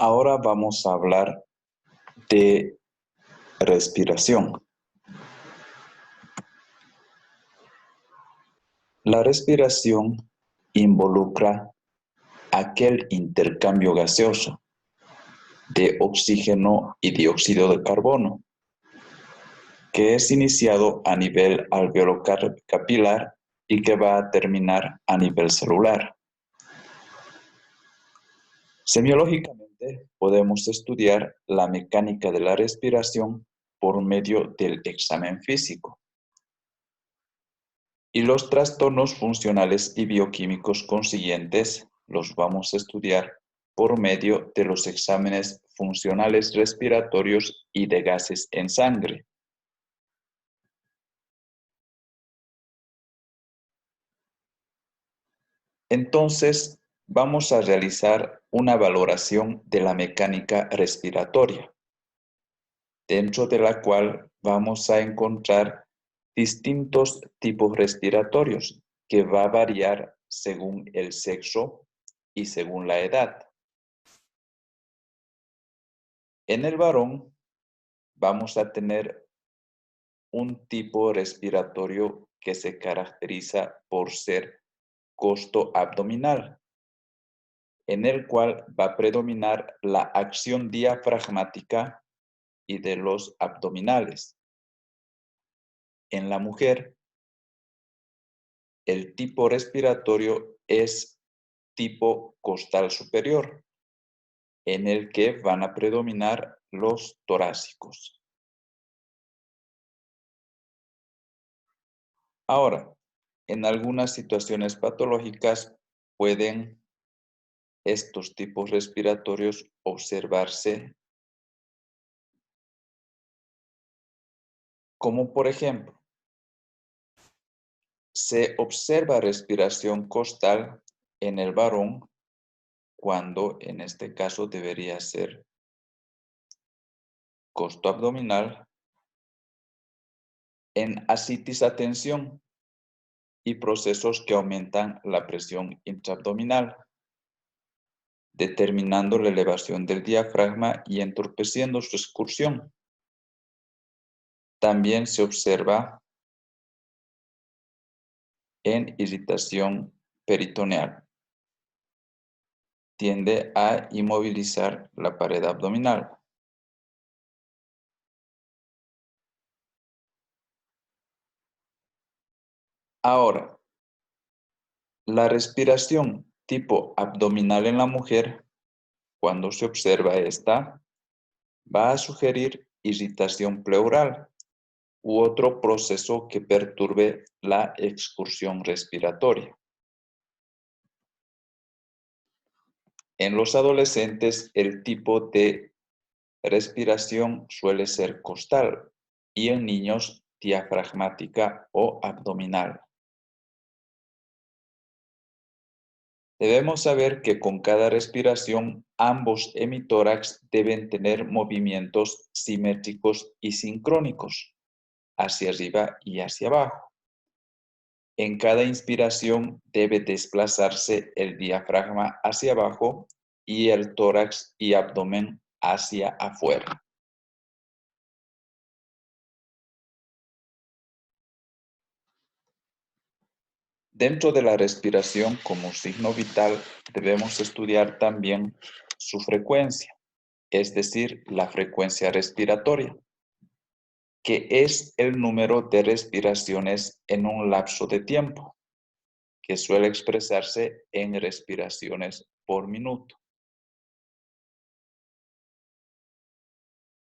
Ahora vamos a hablar de respiración. La respiración involucra aquel intercambio gaseoso de oxígeno y dióxido de carbono que es iniciado a nivel alveolo-capilar y que va a terminar a nivel celular. Semiológicamente, podemos estudiar la mecánica de la respiración por medio del examen físico. Y los trastornos funcionales y bioquímicos consiguientes los vamos a estudiar por medio de los exámenes funcionales respiratorios y de gases en sangre. Entonces, vamos a realizar una valoración de la mecánica respiratoria, dentro de la cual vamos a encontrar distintos tipos respiratorios que va a variar según el sexo y según la edad. En el varón vamos a tener un tipo respiratorio que se caracteriza por ser costo abdominal, en el cual va a predominar la acción diafragmática y de los abdominales. En la mujer, el tipo respiratorio es tipo costal superior, en el que van a predominar los torácicos. Ahora, en algunas situaciones patológicas pueden estos tipos respiratorios observarse, como por ejemplo, se observa respiración costal en el varón cuando en este caso debería ser costo abdominal, en ascitis a tensión y procesos que aumentan la presión intraabdominal, determinando la elevación del diafragma y entorpeciendo su excursión. También se observa en irritación peritoneal. Tiende a inmovilizar la pared abdominal. Ahora, la respiración tipo abdominal en la mujer, cuando se observa esta, va a sugerir irritación pleural u otro proceso que perturbe la excursión respiratoria. En los adolescentes, el tipo de respiración suele ser costal y en niños diafragmática o abdominal. Debemos saber que con cada respiración ambos hemitórax deben tener movimientos simétricos y sincrónicos, hacia arriba y hacia abajo. En cada inspiración debe desplazarse el diafragma hacia abajo y el tórax y abdomen hacia afuera. Dentro de la respiración como signo vital debemos estudiar también su frecuencia, es decir, la frecuencia respiratoria, que es el número de respiraciones en un lapso de tiempo, que suele expresarse en respiraciones por minuto.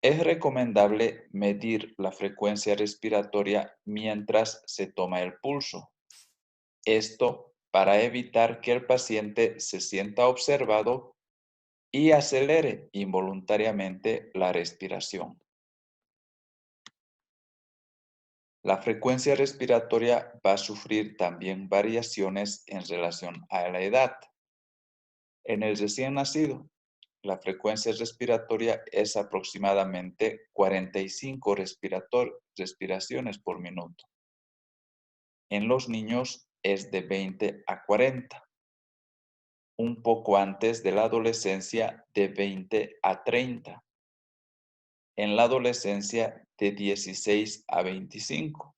Es recomendable medir la frecuencia respiratoria mientras se toma el pulso. Esto para evitar que el paciente se sienta observado y acelere involuntariamente la respiración. La frecuencia respiratoria va a sufrir también variaciones en relación a la edad. En el recién nacido, la frecuencia respiratoria es aproximadamente 45 respiraciones por minuto. En los niños es de 20 a 40. un poco antes de la adolescencia de 20 a 30, en la adolescencia de 16 a 25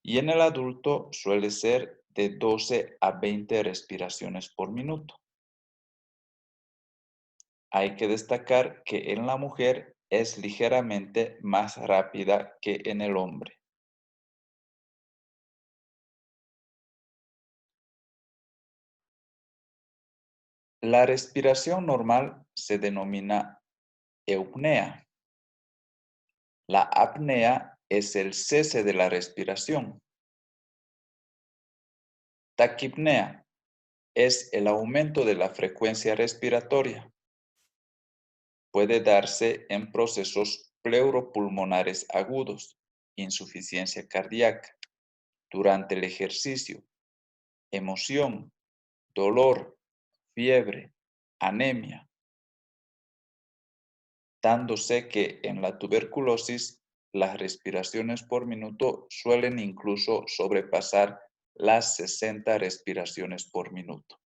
y en el adulto suele ser de 12 a 20 respiraciones por minuto. Hay que destacar que en la mujer es ligeramente más rápida que en el hombre. La respiración normal se denomina eupnea. La apnea es el cese de la respiración. Taquipnea es el aumento de la frecuencia respiratoria. Puede darse en procesos pleuropulmonares agudos, insuficiencia cardíaca, durante el ejercicio, emoción, dolor, fiebre, anemia, dándose que en la tuberculosis las respiraciones por minuto suelen incluso sobrepasar las 60 respiraciones por minuto.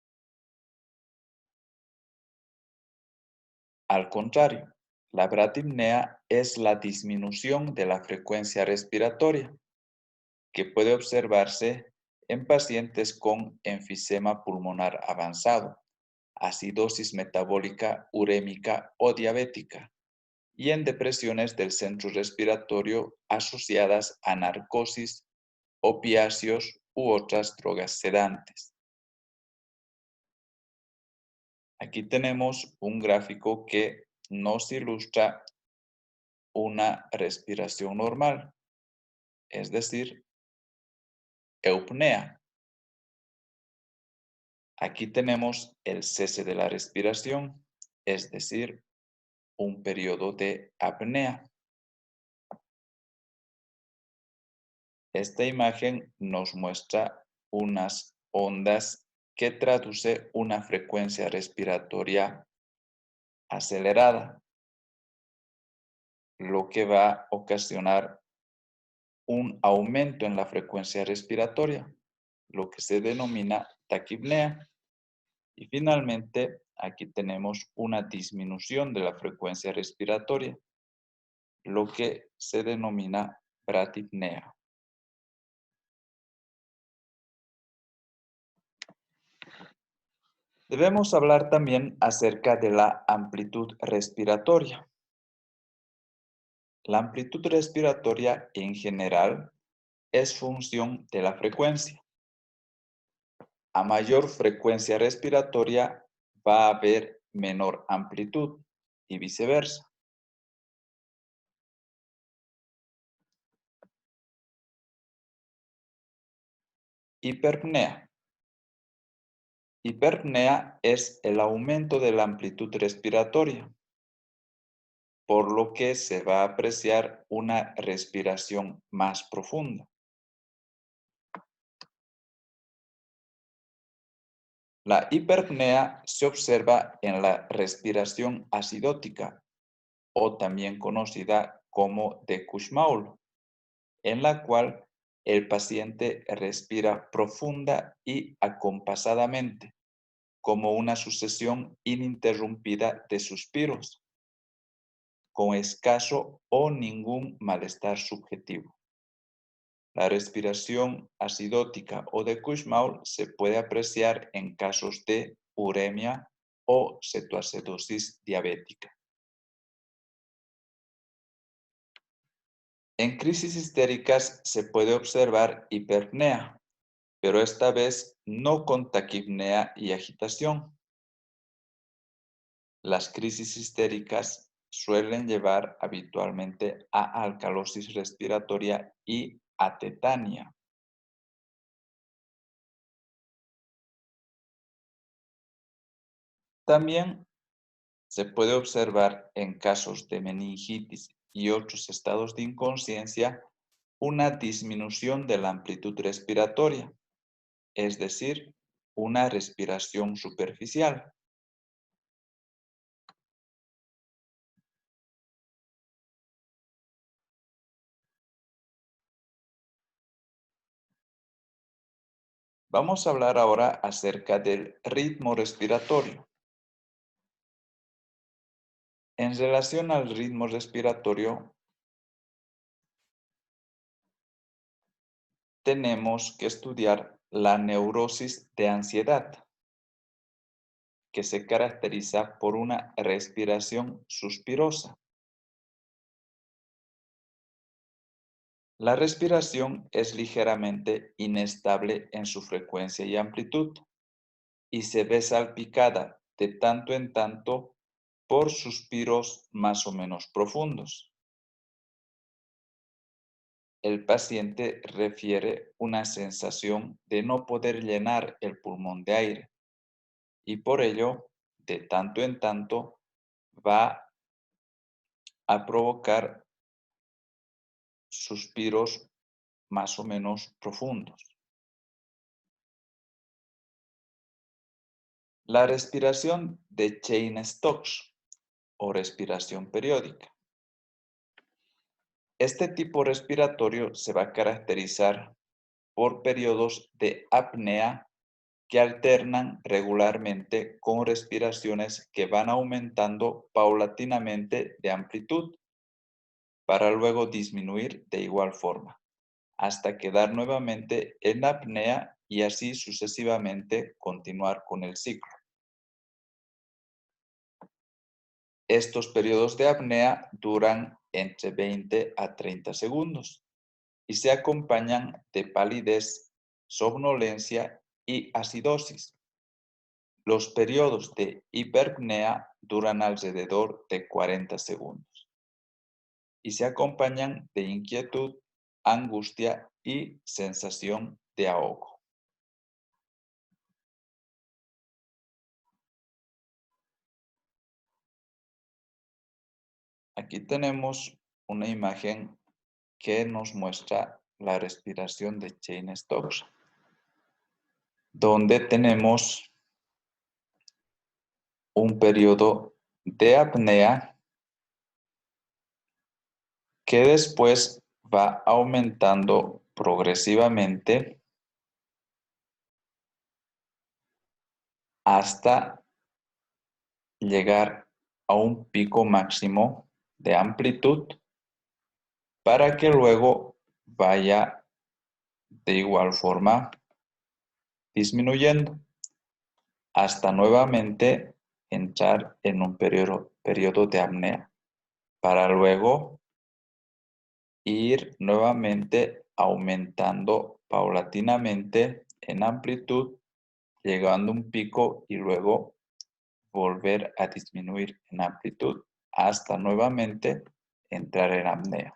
Al contrario, la bradypnea es la disminución de la frecuencia respiratoria, que puede observarse en pacientes con enfisema pulmonar avanzado, acidosis metabólica urémica o diabética, y en depresiones del centro respiratorio asociadas a narcosis, opiáceos u otras drogas sedantes. Aquí tenemos un gráfico que nos ilustra una respiración normal, es decir, eupnea. Aquí tenemos el cese de la respiración, es decir, un periodo de apnea. Esta imagen nos muestra unas ondas que traduce una frecuencia respiratoria acelerada, lo que va a ocasionar un aumento en la frecuencia respiratoria, lo que se denomina taquipnea. Y finalmente, aquí tenemos una disminución de la frecuencia respiratoria, lo que se denomina bradypnea. Debemos hablar también acerca de la amplitud respiratoria. La amplitud respiratoria en general es función de la frecuencia. A mayor frecuencia respiratoria va a haber menor amplitud y viceversa. Hiperpnea. Hiperpnea es el aumento de la amplitud respiratoria, por lo que se va a apreciar una respiración más profunda. La hiperpnea se observa en la respiración acidótica, o también conocida como de Kussmaul, en la cual el paciente respira profunda y acompasadamente, como una sucesión ininterrumpida de suspiros, con escaso o ningún malestar subjetivo. La respiración acidótica o de Kussmaul se puede apreciar en casos de uremia o cetoacidosis diabética. En crisis histéricas se puede observar hiperpnea, pero esta vez no con taquipnea y agitación. Las crisis histéricas suelen llevar habitualmente a alcalosis respiratoria y atetania. También se puede observar en casos de meningitis y otros estados de inconsciencia una disminución de la amplitud respiratoria, es decir, una respiración superficial. Vamos a hablar ahora acerca del ritmo respiratorio. En relación al ritmo respiratorio, tenemos que estudiar la neurosis de ansiedad, que se caracteriza por una respiración suspirosa. La respiración es ligeramente inestable en su frecuencia y amplitud y se ve salpicada de tanto en tanto por suspiros más o menos profundos. El paciente refiere una sensación de no poder llenar el pulmón de aire y por ello, de tanto en tanto, va a provocar suspiros más o menos profundos. La respiración de Cheyne-Stokes o respiración periódica. Este tipo respiratorio se va a caracterizar por periodos de apnea que alternan regularmente con respiraciones que van aumentando paulatinamente de amplitud para luego disminuir de igual forma, hasta quedar nuevamente en apnea y así sucesivamente continuar con el ciclo. Estos periodos de apnea duran entre 20 a 30 segundos y se acompañan de palidez, somnolencia y acidosis. Los periodos de hiperpnea duran alrededor de 40 segundos y se acompañan de inquietud, angustia y sensación de ahogo. Aquí tenemos una imagen que nos muestra la respiración de Cheyne-Stokes, donde tenemos un periodo de apnea que después va aumentando progresivamente hasta llegar a un pico máximo de amplitud para que luego vaya de igual forma disminuyendo hasta nuevamente entrar en un periodo de apnea para luego ir nuevamente aumentando paulatinamente en amplitud, llegando a un pico y luego volver a disminuir en amplitud hasta nuevamente entrar en apnea.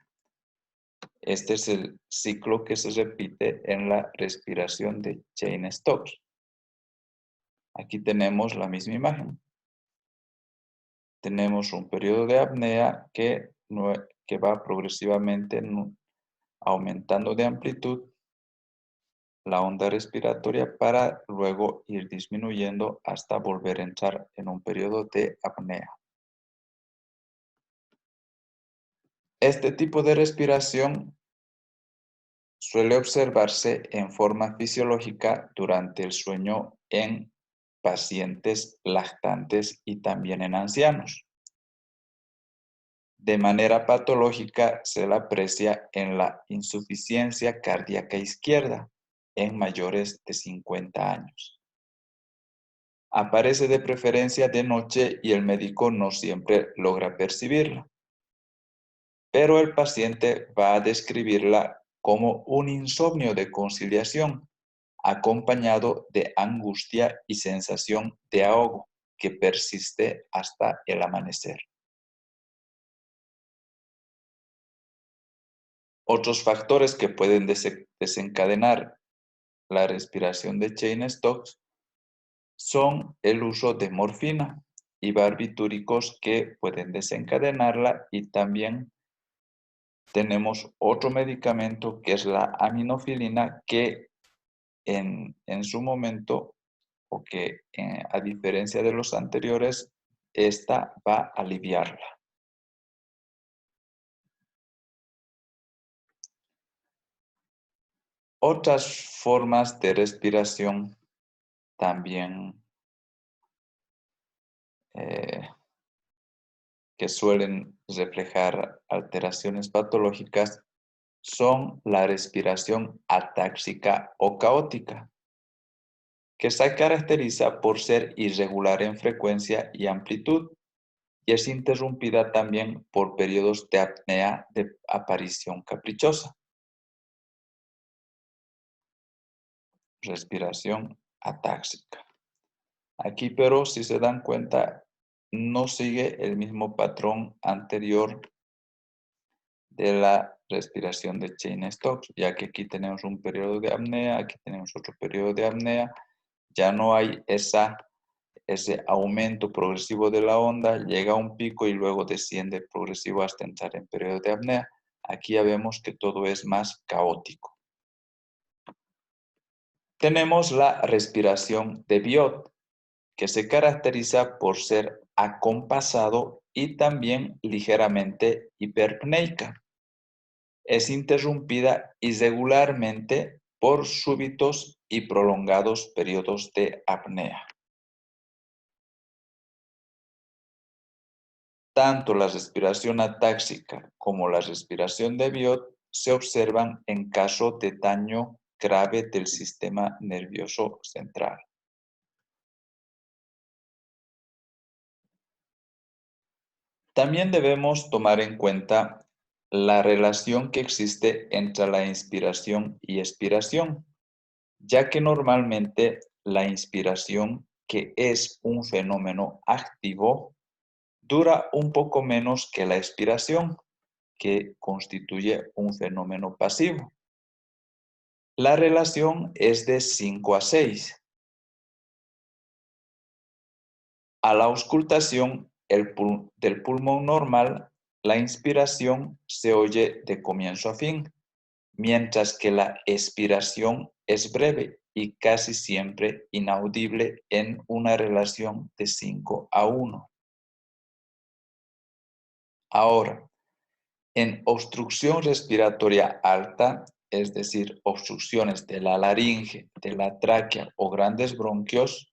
Este es el ciclo que se repite en la respiración de Cheyne-Stokes. Aquí tenemos la misma imagen. Tenemos un periodo de apnea que va progresivamente aumentando de amplitud la onda respiratoria para luego ir disminuyendo hasta volver a entrar en un periodo de apnea. Este tipo de respiración suele observarse en forma fisiológica durante el sueño en pacientes lactantes y también en ancianos. De manera patológica se la aprecia en la insuficiencia cardíaca izquierda en mayores de 50 años. Aparece de preferencia de noche y el médico no siempre logra percibirla, pero el paciente va a describirla como un insomnio de conciliación acompañado de angustia y sensación de ahogo que persiste hasta el amanecer. Otros factores que pueden desencadenar la respiración de Cheyne-Stokes son el uso de morfina y barbitúricos que pueden desencadenarla y también tenemos otro medicamento que es la aminofilina que en su momento o que a diferencia de los anteriores, esta va a aliviarla. Otras formas de respiración también que suelen reflejar alteraciones patológicas son la respiración atáxica o caótica, que se caracteriza por ser irregular en frecuencia y amplitud y es interrumpida también por periodos de apnea de aparición caprichosa. Respiración atáxica. Aquí, pero, si se dan cuenta, no sigue el mismo patrón anterior de la respiración de Cheyne-Stokes, ya que aquí tenemos un periodo de apnea, aquí tenemos otro periodo de apnea, ya no hay ese aumento progresivo de la onda, llega a un pico y luego desciende progresivo hasta entrar en periodo de apnea. Aquí ya vemos que todo es más caótico. Tenemos la respiración de Biot, que se caracteriza por ser acompasado y también ligeramente hiperpneica. Es interrumpida irregularmente por súbitos y prolongados periodos de apnea. Tanto la respiración atáxica como la respiración de Biot se observan en caso de daño grave del sistema nervioso central. También debemos tomar en cuenta la relación que existe entre la inspiración y expiración, ya que normalmente la inspiración, que es un fenómeno activo, dura un poco menos que la expiración, que constituye un fenómeno pasivo. La relación es de 5 a 6. A la auscultación del pulmón normal, la inspiración se oye de comienzo a fin, mientras que la expiración es breve y casi siempre inaudible en una relación de 5 a 1. Ahora, en obstrucción respiratoria alta, es decir, obstrucciones de la laringe, de la tráquea o grandes bronquios,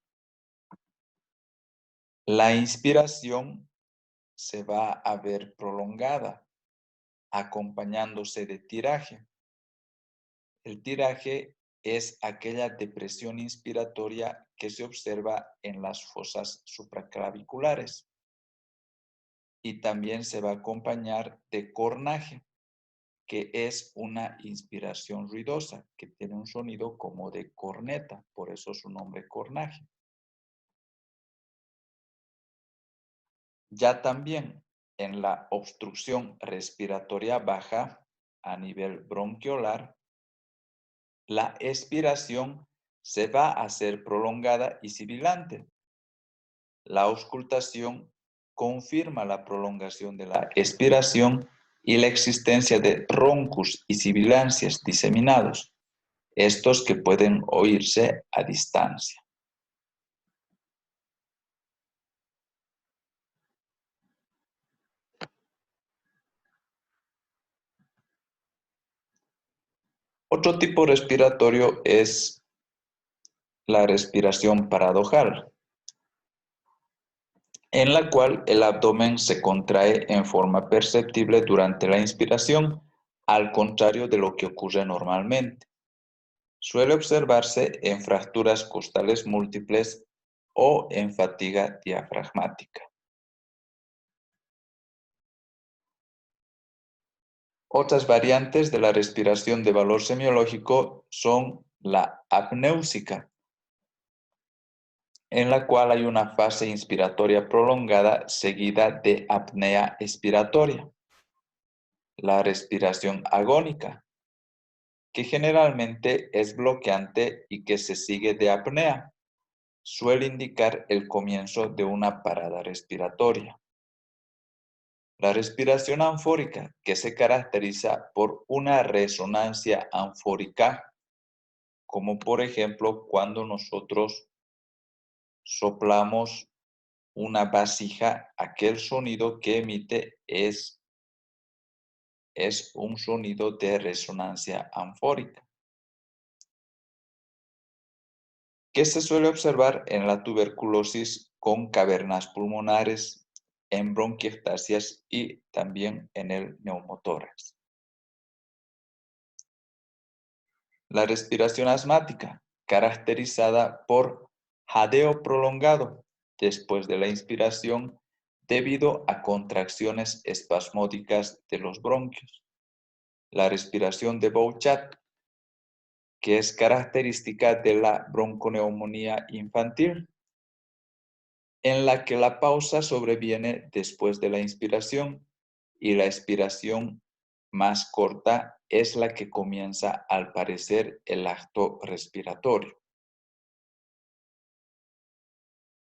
la inspiración se va a ver prolongada, acompañándose de tiraje. El tiraje es aquella depresión inspiratoria que se observa en las fosas supraclaviculares y también se va a acompañar de cornaje, que es una inspiración ruidosa, que tiene un sonido como de corneta, por eso su nombre cornaje. Ya también en la obstrucción respiratoria baja a nivel bronquiolar, la expiración se va a hacer prolongada y sibilante. La auscultación confirma la prolongación de la expiración y la existencia de roncus y sibilancias diseminados, estos que pueden oírse a distancia. Otro tipo respiratorio es la respiración paradojal, en la cual el abdomen se contrae en forma perceptible durante la inspiración, al contrario de lo que ocurre normalmente. Suele observarse en fracturas costales múltiples o en fatiga diafragmática. Otras variantes de la respiración de valor semiológico son la apnéusica, en la cual hay una fase inspiratoria prolongada seguida de apnea expiratoria. La respiración agónica, que generalmente es bloqueante y que se sigue de apnea, suele indicar el comienzo de una parada respiratoria. La respiración anfórica, que se caracteriza por una resonancia anfórica, como por ejemplo cuando nosotros soplamos una vasija, aquel sonido que emite es un sonido de resonancia anfórica. que se suele observar en la tuberculosis con cavernas pulmonares, en bronquiectasias y también en el neumotórax. La respiración asmática, caracterizada por jadeo prolongado después de la inspiración debido a contracciones espasmódicas de los bronquios. La respiración de Bouchat, que es característica de la bronconeumonía infantil, en la que la pausa sobreviene después de la inspiración y la expiración más corta es la que comienza al parecer el acto respiratorio.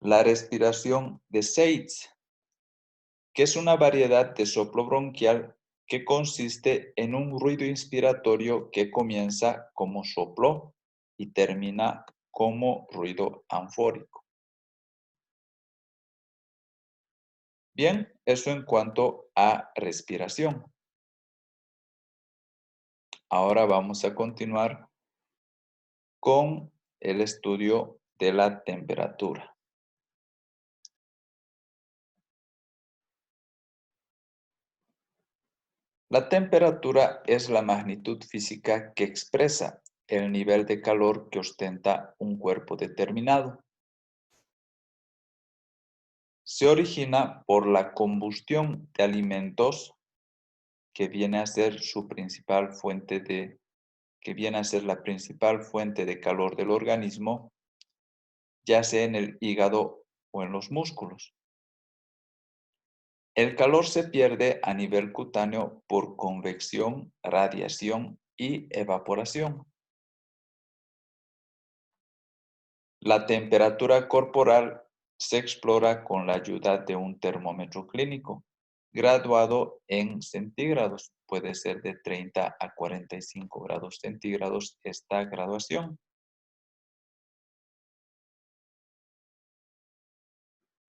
La respiración de Seitz, que es una variedad de soplo bronquial que consiste en un ruido inspiratorio que comienza como soplo y termina como ruido anfórico. Bien, eso en cuanto a respiración. Ahora vamos a continuar con el estudio de la temperatura. La temperatura es la magnitud física que expresa el nivel de calor que ostenta un cuerpo determinado. Se origina por la combustión de alimentos que viene a ser la principal fuente de calor del organismo, ya sea en el hígado o en los músculos. El calor se pierde a nivel cutáneo por convección, radiación y evaporación. La temperatura corporal se explora con la ayuda de un termómetro clínico, graduado en centígrados. Puede ser de 30 a 45 grados centígrados esta graduación.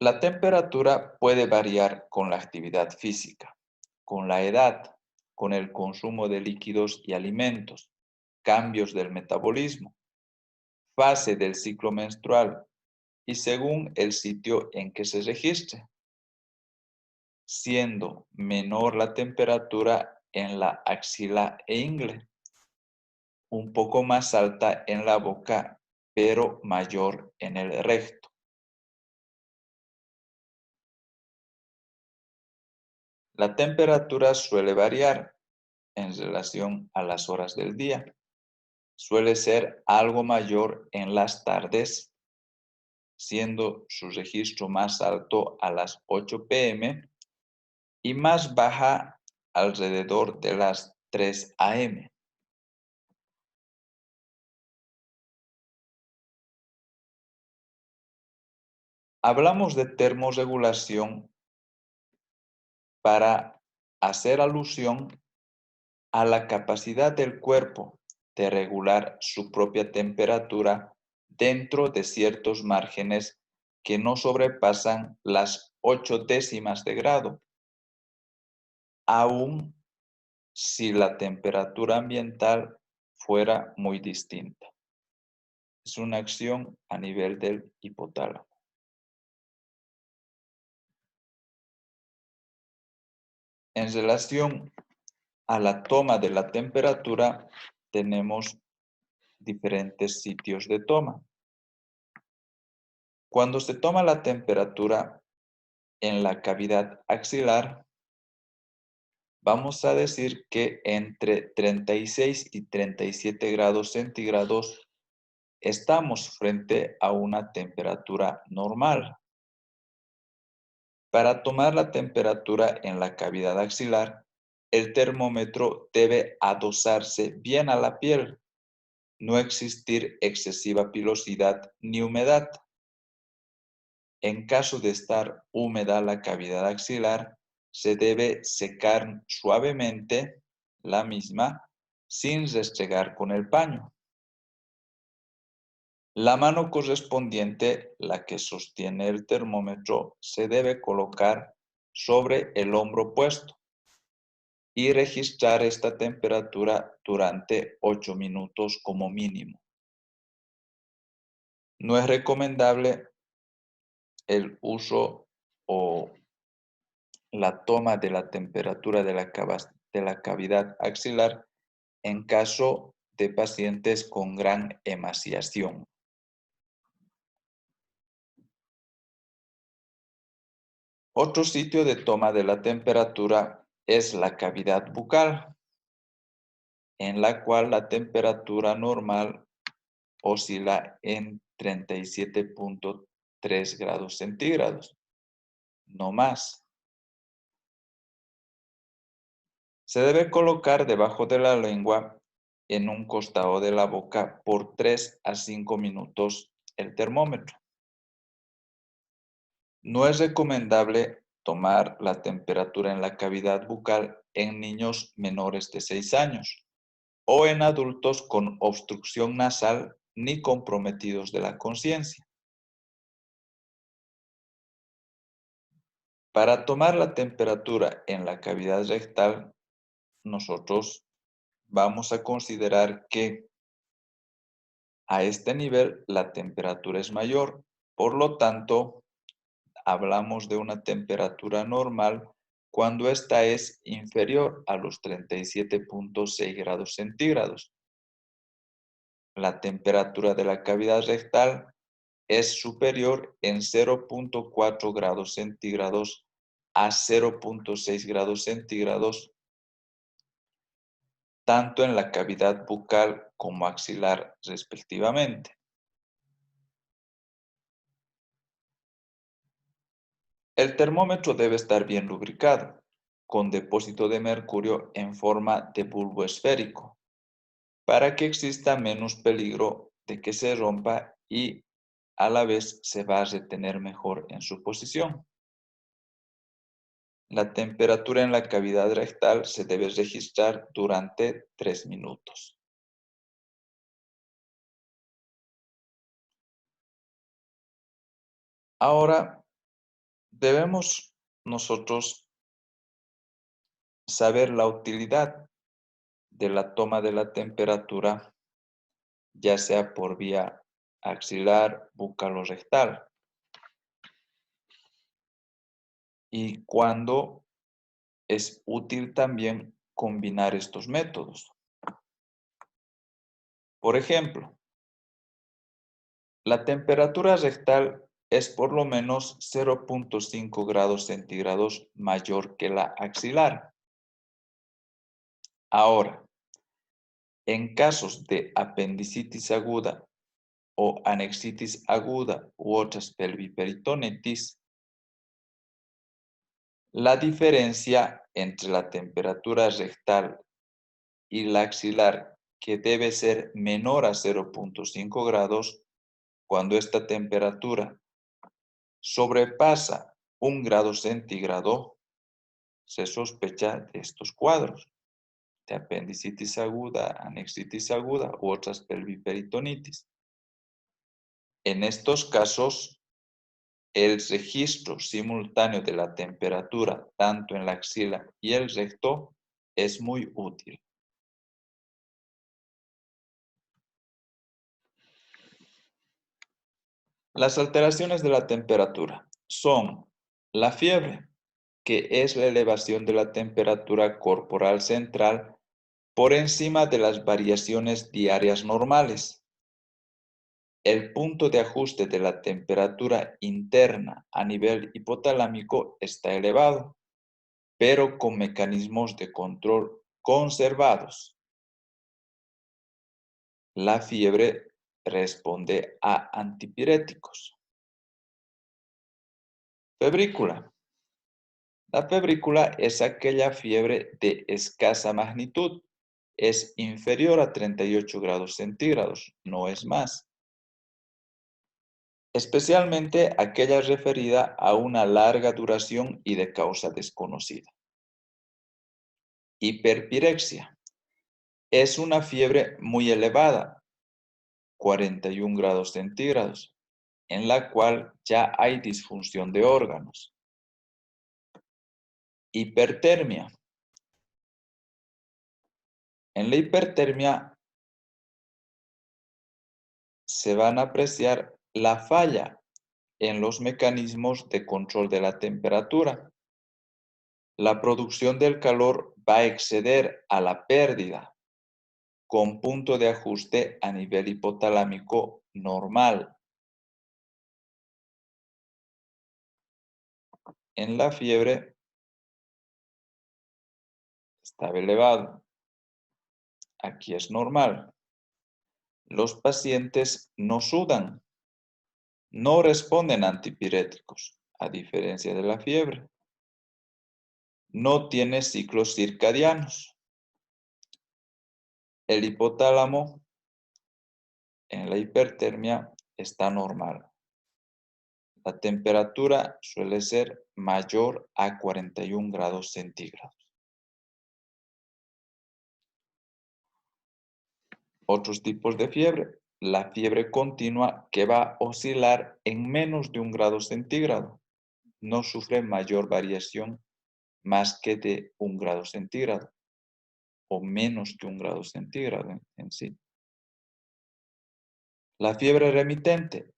La temperatura puede variar con la actividad física, con la edad, con el consumo de líquidos y alimentos, cambios del metabolismo, fase del ciclo menstrual y según el sitio en que se registre, siendo menor la temperatura en la axila e ingle, un poco más alta en la boca, pero mayor en el recto. La temperatura suele variar en relación a las horas del día. Suele ser algo mayor en las tardes, siendo su registro más alto a las 8 p.m. y más baja alrededor de las 3 a.m. Hablamos de termorregulación para hacer alusión a la capacidad del cuerpo de regular su propia temperatura dentro de ciertos márgenes que no sobrepasan las 8 décimas de grado, aun si la temperatura ambiental fuera muy distinta. Es una acción a nivel del hipotálamo. En relación a la toma de la temperatura, tenemos diferentes sitios de toma. Cuando se toma la temperatura en la cavidad axilar, vamos a decir que entre 36 y 37 grados centígrados estamos frente a una temperatura normal. Para tomar la temperatura en la cavidad axilar, el termómetro debe adosarse bien a la piel, no existir excesiva pilosidad ni humedad. En caso de estar húmeda la cavidad axilar, se debe secar suavemente la misma sin restregar con el paño. La mano correspondiente, la que sostiene el termómetro, se debe colocar sobre el hombro opuesto y registrar esta temperatura durante 8 minutos como mínimo. No es recomendable el uso o la toma de la temperatura de la cavidad axilar en caso de pacientes con gran emaciación. Otro sitio de toma de la temperatura es la cavidad bucal, en la cual la temperatura normal oscila en 37.3 grados centígrados, no más. Se debe colocar debajo de la lengua en un costado de la boca por 3 a 5 minutos el termómetro. No es recomendable tomar la temperatura en la cavidad bucal en niños menores de 6 años o en adultos con obstrucción nasal ni comprometidos de la conciencia. Para tomar la temperatura en la cavidad rectal, nosotros vamos a considerar que a este nivel la temperatura es mayor, por lo tanto, hablamos de una temperatura normal cuando ésta es inferior a los 37.6 grados centígrados. La temperatura de la cavidad rectal es superior en 0.4 grados centígrados a 0.6 grados centígrados, tanto en la cavidad bucal como axilar respectivamente. El termómetro debe estar bien lubricado, con depósito de mercurio en forma de bulbo esférico, para que exista menos peligro de que se rompa y a la vez se va a retener mejor en su posición. La temperatura en la cavidad rectal se debe registrar durante 3 minutos. Ahora, debemos nosotros saber la utilidad de la toma de la temperatura, ya sea por vía axilar, bucal o rectal, y cuándo es útil también combinar estos métodos. Por ejemplo, la temperatura rectal es por lo menos 0.5 grados centígrados mayor que la axilar. Ahora, en casos de apendicitis aguda o anexitis aguda u otras pelviperitonitis, la diferencia entre la temperatura rectal y la axilar, que debe ser menor a 0.5 grados, cuando esta temperatura sobrepasa 1 grado centígrado, se sospecha de estos cuadros, de apendicitis aguda, anexitis aguda u otras pelviperitonitis. En estos casos, el registro simultáneo de la temperatura tanto en la axila y el recto es muy útil. Las alteraciones de la temperatura son la fiebre, que es la elevación de la temperatura corporal central por encima de las variaciones diarias normales. El punto de ajuste de la temperatura interna a nivel hipotalámico está elevado, pero con mecanismos de control conservados. La fiebre responde a antipiréticos. Febrícula. La febrícula es aquella fiebre de escasa magnitud. Es inferior a 38 grados centígrados, no es más. Especialmente aquella referida a una larga duración y de causa desconocida. Hiperpirexia. Es una fiebre muy elevada, 41 grados centígrados, en la cual ya hay disfunción de órganos. Hipertermia. En la hipertermia se van a apreciar la falla en los mecanismos de control de la temperatura. La producción del calor va a exceder a la pérdida con punto de ajuste a nivel hipotalámico normal. En la fiebre estaba elevado. Aquí es normal. Los pacientes no sudan, no responden a antipiréticos, a diferencia de la fiebre. No tiene ciclos circadianos. El hipotálamo en la hipertermia está normal. La temperatura suele ser mayor a 41 grados centígrados. Otros tipos de fiebre. La fiebre continua que va a oscilar en menos de 1 grado centígrado. No sufre mayor variación más que de 1 grado centígrado o menos que 1 grado centígrado en sí. La fiebre remitente.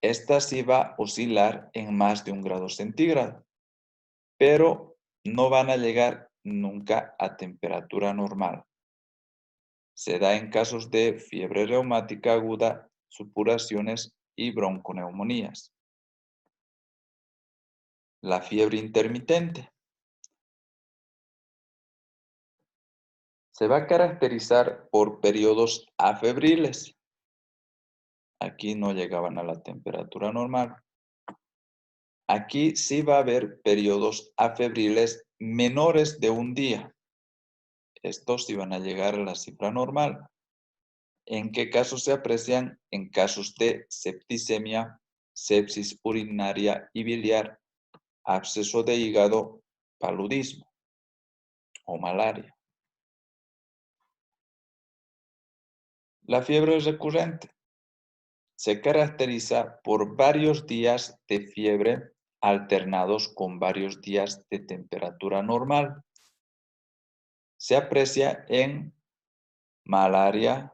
Esta sí va a oscilar en más de 1 grado centígrado, pero no van a llegar nunca a temperatura normal. Se da en casos de fiebre reumática aguda, supuraciones y bronconeumonías. La fiebre intermitente se va a caracterizar por periodos afebriles. Aquí no llegaban a la temperatura normal. Aquí sí va a haber periodos afebriles menores de 1 día. Estos sí van a llegar a la cifra normal. ¿En qué casos se aprecian? En casos de septicemia, sepsis urinaria y biliar, absceso de hígado, paludismo o malaria. La fiebre recurrente se caracteriza por varios días de fiebre alternados con varios días de temperatura normal. Se aprecia en malaria,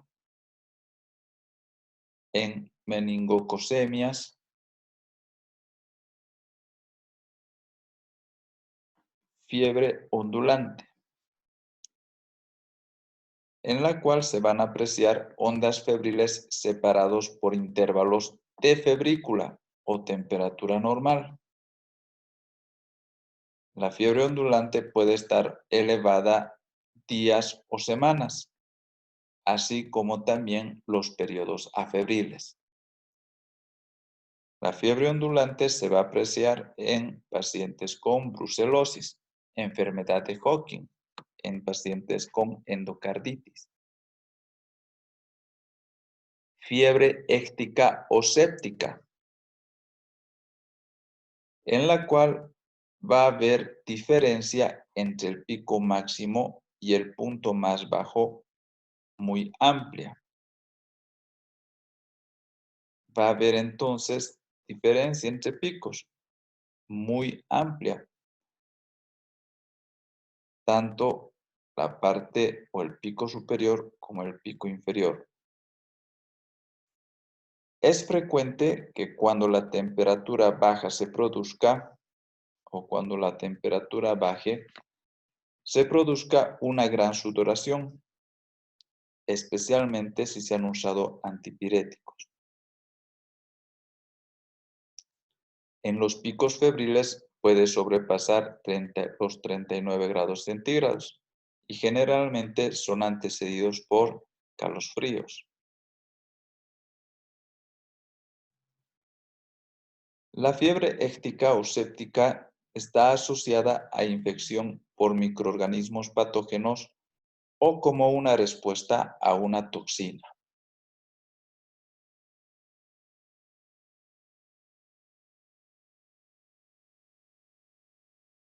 en meningococemias, fiebre ondulante, en la cual se van a apreciar ondas febriles separados por intervalos de febrícula o temperatura normal. La fiebre ondulante puede estar elevada días o semanas, así como también los periodos afebriles. La fiebre ondulante se va a apreciar en pacientes con brucelosis, enfermedad de Hawking, en pacientes con endocarditis. Fiebre éctica o séptica, en la cual va a haber diferencia entre el pico máximo y el punto más bajo muy amplia. Va a haber entonces diferencia entre picos muy amplia, tanto la parte o el pico superior como el pico inferior. Es frecuente que cuando la temperatura baja se produzca, o cuando la temperatura baje, se produzca una gran sudoración, especialmente si se han usado antipiréticos. En los picos febriles puede sobrepasar los 39 grados centígrados y generalmente son antecedidos por calosfríos. La fiebre éctica o séptica está asociada a infección por microorganismos patógenos o como una respuesta a una toxina.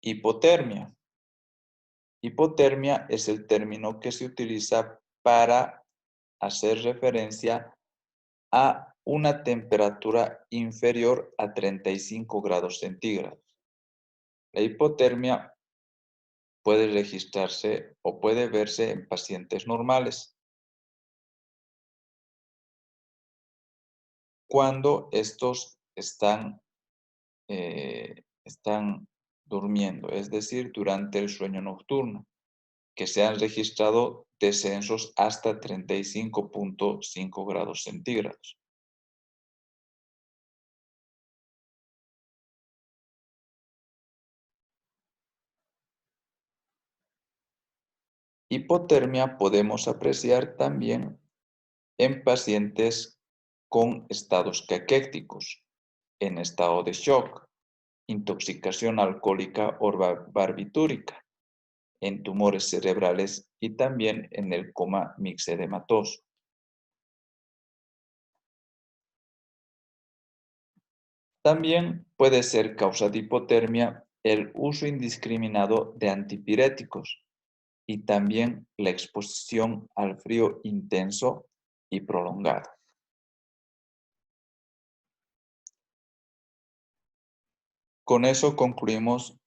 Hipotermia. Hipotermia es el término que se utiliza para hacer referencia a una temperatura inferior a 35 grados centígrados. La hipotermia puede registrarse o puede verse en pacientes normales. cuando estos están durmiendo, es decir, durante el sueño nocturno, que se han registrado descensos hasta 35.5 grados centígrados. Hipotermia podemos apreciar también en pacientes con estados caquéticos, en estado de shock, intoxicación alcohólica o barbitúrica, en tumores cerebrales y también en el coma mixedematoso. También puede ser causa de hipotermia el uso indiscriminado de antipiréticos y también la exposición al frío intenso y prolongado. Con eso concluimos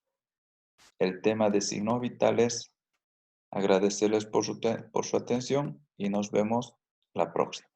el tema de signos vitales. Agradecerles por su atención y nos vemos la próxima.